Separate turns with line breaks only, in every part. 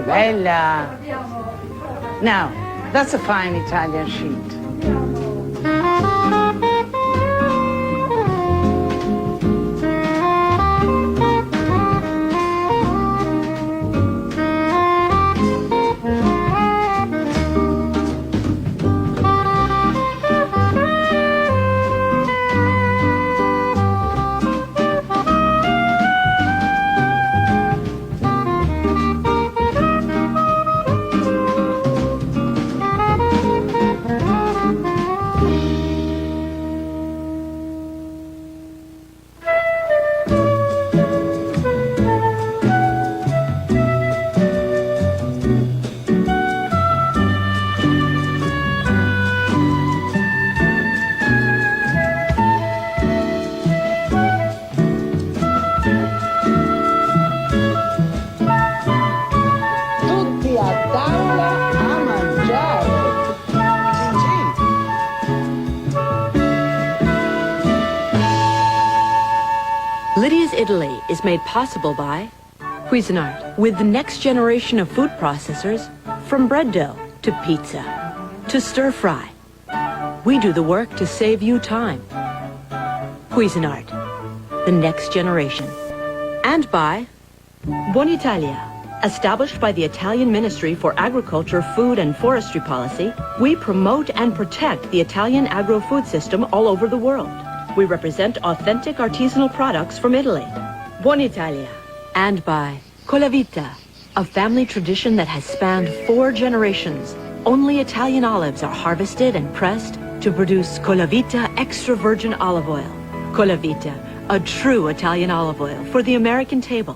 bella. Now, that's a fine Italian sheet.
Lydia's Italy is made possible by Cuisinart, with the next generation of food processors, from bread dough to pizza to stir fry. We do the work to save you time. Cuisinart, the next generation. And by Buonitalia. Established by the Italian Ministry for Agriculture, Food and Forestry Policy, we promote and protect the Italian agro-food system all over the world. We represent authentic artisanal products from Italy. Buonitalia. And by Colavita, a family tradition that has spanned 4 generations. Only Italian olives are harvested and pressed to produce Colavita extra virgin olive oil. Colavita, a true Italian olive oil for the American table.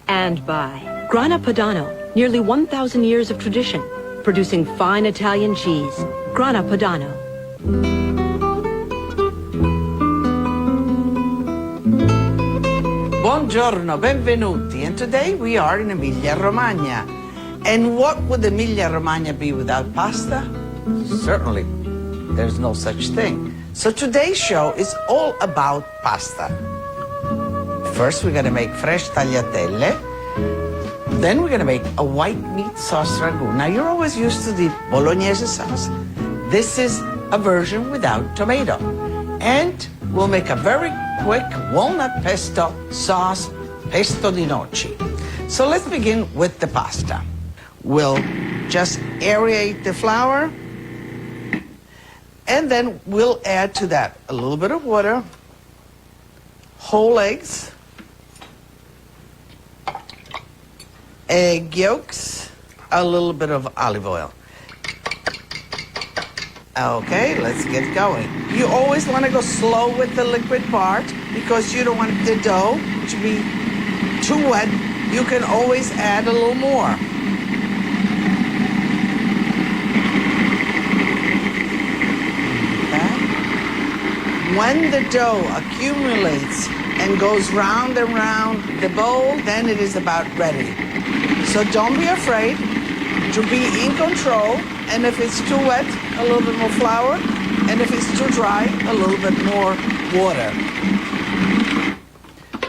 And by Grana Padano, nearly 1,000 years of tradition, producing fine Italian cheese. Grana Padano.
Buongiorno, benvenuti. And today we are in Emilia-Romagna. And what would Emilia-Romagna be without pasta? Certainly, there's no such thing. So today's show is all about pasta. First, we're going to make fresh tagliatelle. Then we're going to make a white meat sauce ragu. Now, you're always used to the bolognese sauce. This is a version without tomato. And we'll make a very quick walnut pesto sauce, pesto di noci. So let's begin with the pasta. We'll just aerate the flour. And then we'll add to that a little bit of water, whole eggs, egg yolks, a little bit of olive oil. Okay, let's get going. You always want to go slow with the liquid part because you don't want the dough to be too wet. You can always add a little more. Okay. When the dough accumulates and goes round and round the bowl, then it is about ready. So don't be afraid to be in control, and if it's too wet, a little bit more flour, and if it's too dry, a little bit more water.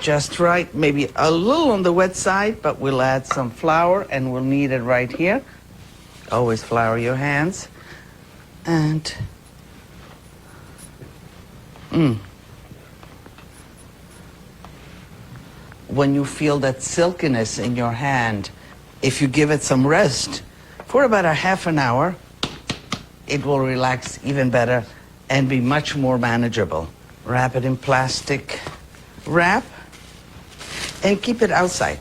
Just right, maybe a little on the wet side, but we'll add some flour, and we'll knead it right here. Always flour your hands. And when you feel that silkiness in your hand, if you give it some rest for about a half an hour, it will relax even better and be much more manageable. Wrap it in plastic wrap and keep it outside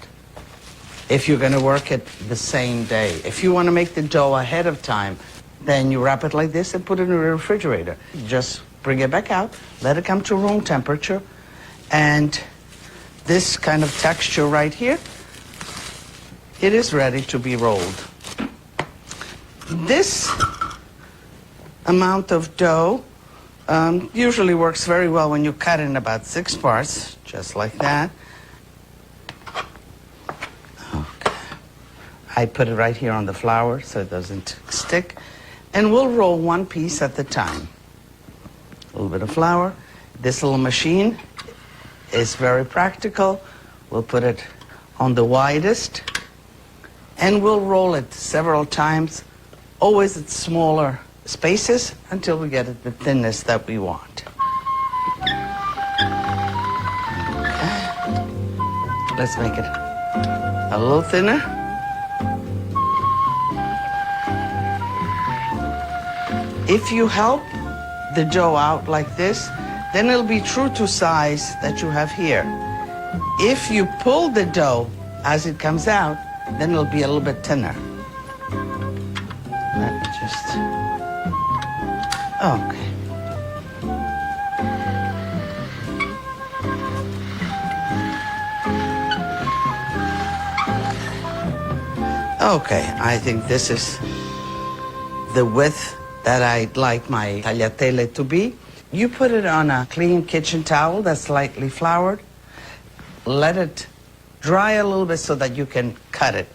if you're going to work it the same day. If you want to make the dough ahead of time, then you wrap it like this and put it in the refrigerator. Just bring it back out, let it come to room temperature, and this kind of texture right here, it is ready to be rolled. This amount of dough usually works very well when you cut it in about 6 parts, just like that. Okay. I put it right here on the flour so it doesn't stick. And we'll roll 1 piece at a time. A little bit of flour. This little machine is very practical. We'll put it on the widest. And we'll roll it several times, always at smaller spaces, until we get it the thinness that we want. Okay. Let's make it a little thinner. If you help the dough out like this, then it'll be true to size that you have here. If you pull the dough as it comes out, then it'll be a little bit thinner. Let me just... Okay. Okay, I think this is the width that I'd like my tagliatelle to be. You put it on a clean kitchen towel that's lightly floured. Let it dry a little bit so that you can cut it.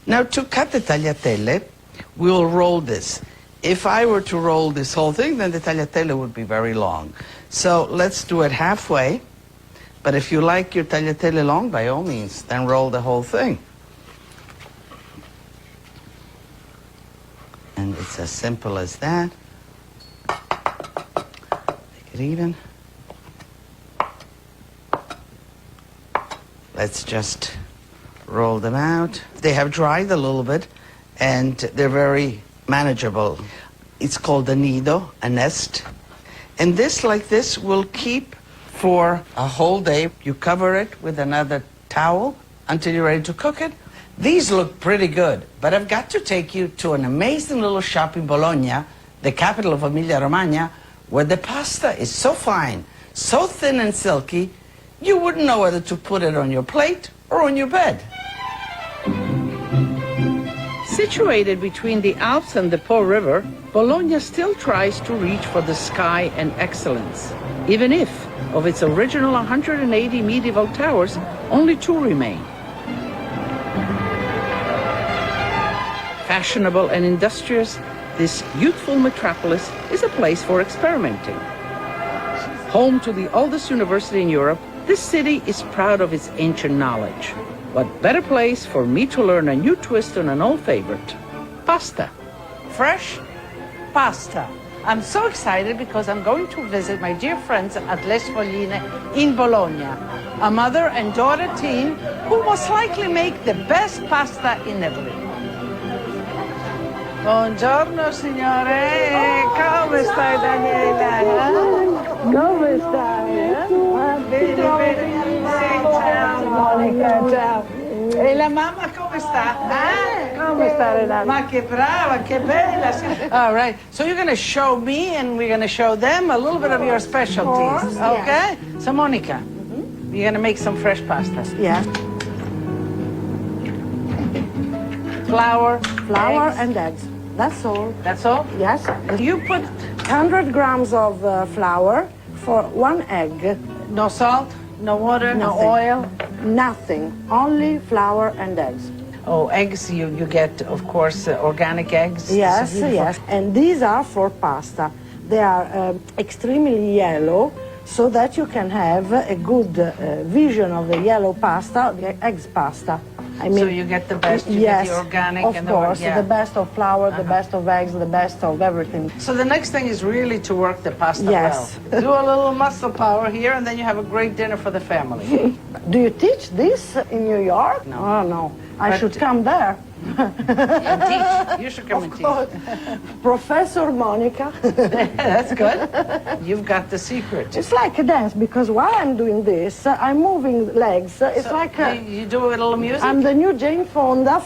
Now, to cut the tagliatelle, we will roll this. If I were to roll this whole thing, then the tagliatelle would be very long. So let's do it halfway. But if you like your tagliatelle long, by all means, then roll the whole thing. And it's as simple as that. Make it even. Let's just roll them out. They have dried a little bit, and they're very manageable. It's called a nido, a nest. And this, like this, will keep for a whole day. You cover it with another towel until you're ready to cook it. These look pretty good, but I've got to take you to an amazing little shop in Bologna, the capital of Emilia-Romagna, where the pasta is so fine, so thin and silky, you wouldn't know whether to put it on your plate or on your bed.
Situated between the Alps and the Po River, Bologna still tries to reach for the sky and excellence, even if, of its original 180 medieval towers, only 2 remain. Fashionable and industrious, this youthful metropolis is a place for experimenting. Home to the oldest university in Europe, this city is proud of its ancient knowledge. What better place for me to learn a new twist on an old favorite? Pasta.
Fresh pasta. I'm so excited because I'm going to visit my dear friends at Les Fogline in Bologna, a mother and daughter team who most likely make the best pasta in Italy. Buongiorno signore, come stai Daniela? Come stai? Bene, bene, ciao Monica, ciao. E la mamma come sta? Come sta Renata? Ma che brava, che bella. All right, so you're going to show me and we're going to show them a little bit of your specialties, okay? Yes. So Monica, you're going to make some fresh pasta.
Yeah.
Flour,
Flour
eggs.
and eggs. That's all.
That's all?
Yes.
You put
100 grams of flour for 1 egg.
no salt, no water, no
Nothing.
oil?
Nothing. Only flour and eggs.
Oh, eggs, you get, of course, organic eggs.
Yes,
This is beautiful.
yes. And these are for pasta. They are extremely yellow, so that you can have a good vision of the yellow pasta, the eggs pasta. I mean,
So you get the best, you
yes,
get the organic
of
and
course,
the
best of flour, the best of eggs, the best of everything.
So the next thing is really to work the pasta
Yes.
well. Do a little muscle power here, and then you have a great dinner for the family.
Do you teach this in New York?
No.
Oh, no. I
But-
should come there.
And teach. You should come and teach.
Professor Monica.
That's good. You've got the secret.
It's like a dance, because while I'm doing this, I'm moving legs. It's
So
like
you do a little music
I'm the new Jane Fonda.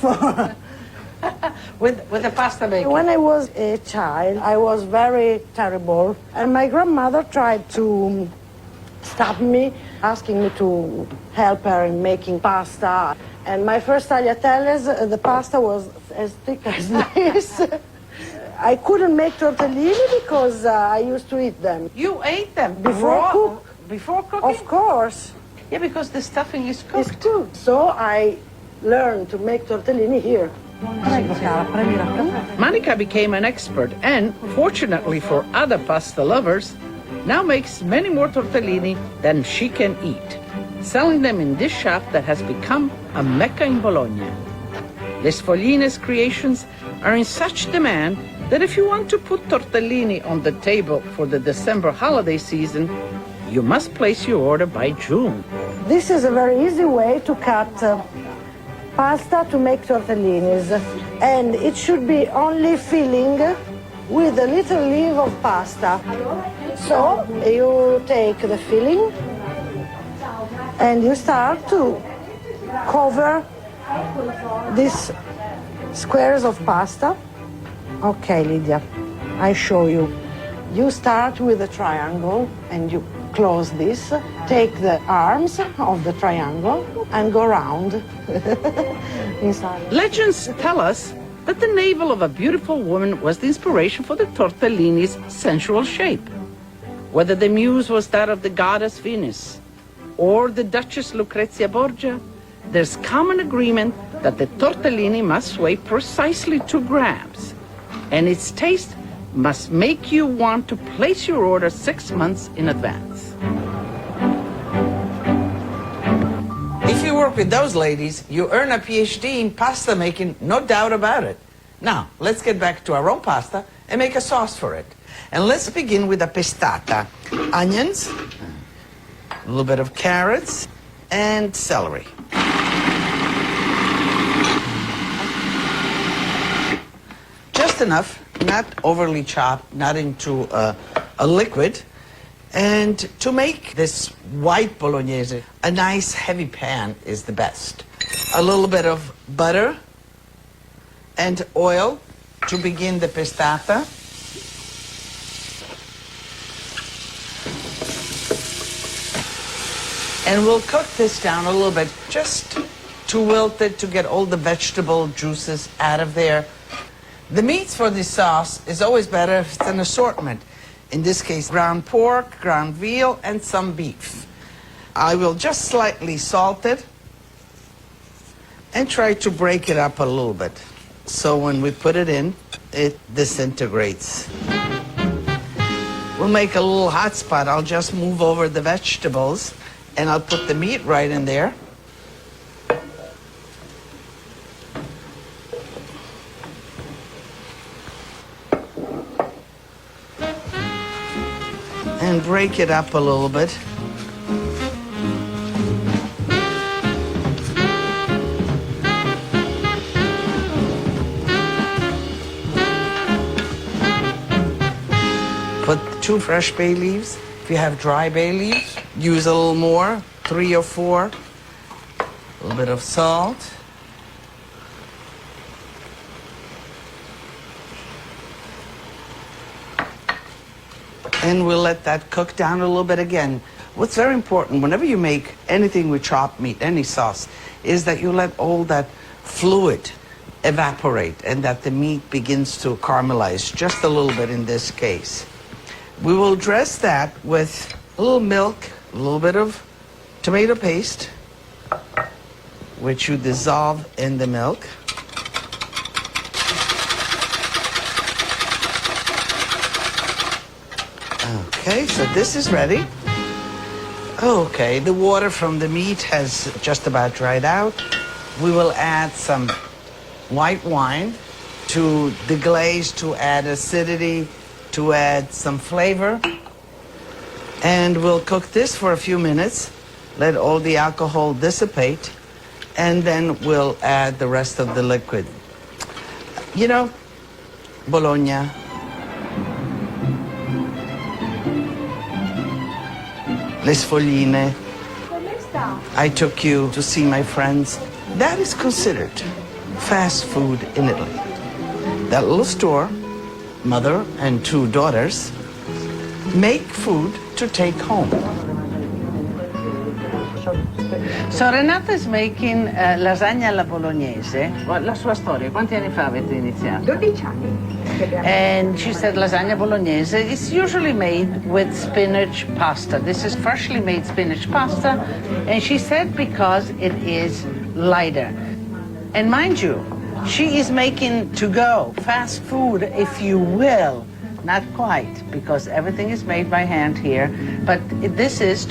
with the pasta making.
When I was a child, I was very terrible, and my grandmother tried to stop me, asking me to help her in making pasta. And my first tagliatelles, the pasta was as thick as this. I couldn't make tortellini because I used to eat them.
You ate them
Before
raw,
cook.
before cooking?
Of course,
Yeah, because the stuffing is
it's
cooked.
cooked. So I learned to make tortellini here.
Monica became an expert and, fortunately for other pasta lovers, now makes many more tortellini than she can eat, selling them in this shop that has become a mecca in Bologna. Les Foglines creations are in such demand that if you want to put tortellini on the table for the December holiday season, you must place your order by June.
This is a very easy way to cut pasta to make tortellinis. And it should be only filling with a little leaf of pasta. So you take the filling and you start to cover these squares of pasta. Okay, Lydia, I show you. You start with a triangle and you close this, take the arms of the triangle and go round inside.
Legends tell us that the navel of a beautiful woman was the inspiration for the tortellini's sensual shape. Whether the muse was that of the goddess Venus or the Duchess Lucrezia Borgia, there's common agreement that the tortellini must weigh precisely 2 grams, and its taste must make you want to place your order 6 months in advance.
If you work with those ladies, you earn a PhD in pasta making, no doubt about it. Now, let's get back to our own pasta and make a sauce for it. And let's begin with a pestata. Onions, a little bit of carrots, and celery. Just enough, not overly chopped, not into a liquid. And to make this white bolognese, a nice heavy pan is the best. A little bit of butter and oil to begin the pestata. And we'll cook this down a little bit, just to wilt it, to get all the vegetable juices out of there. The meats for this sauce is always better if it's an assortment. In this case, ground pork, ground veal, and some beef. I will just slightly salt it and try to break it up a little bit. So when we put it in, it disintegrates. We'll make a little hot spot. I'll just move over the vegetables and I'll put the meat right in there. And break it up a little bit. Put 2 fresh bay leaves. If you have dry bay leaves, use a little more, 3 or 4. A little bit of salt. And we'll let that cook down a little bit again. What's very important, whenever you make anything with chopped meat, any sauce, is that you let all that fluid evaporate and that the meat begins to caramelize, just a little bit in this case. We will dress that with a little milk, a little bit of tomato paste, which you dissolve in the milk. Okay, so this is ready. Okay, the water from the meat has just about dried out. We will add some white wine to deglaze, to add acidity, to add some flavor. And we'll cook this for a few minutes, let all the alcohol dissipate, and then we'll add the rest of the liquid. You know, Bologna, Les Foglines. I took you to see my friends. That is considered fast food in Italy. That little store, mother and 2 daughters, make food to take home.
So Renata is making lasagna alla bolognese. La sua storia, quanti anni fa avete iniziato?
12 anni.
And she said lasagna bolognese is usually made with spinach pasta. This is freshly made spinach pasta, and she said because it is lighter. And mind you, she is making to-go, fast food, if you will. Not quite, because everything is made by hand here, but this is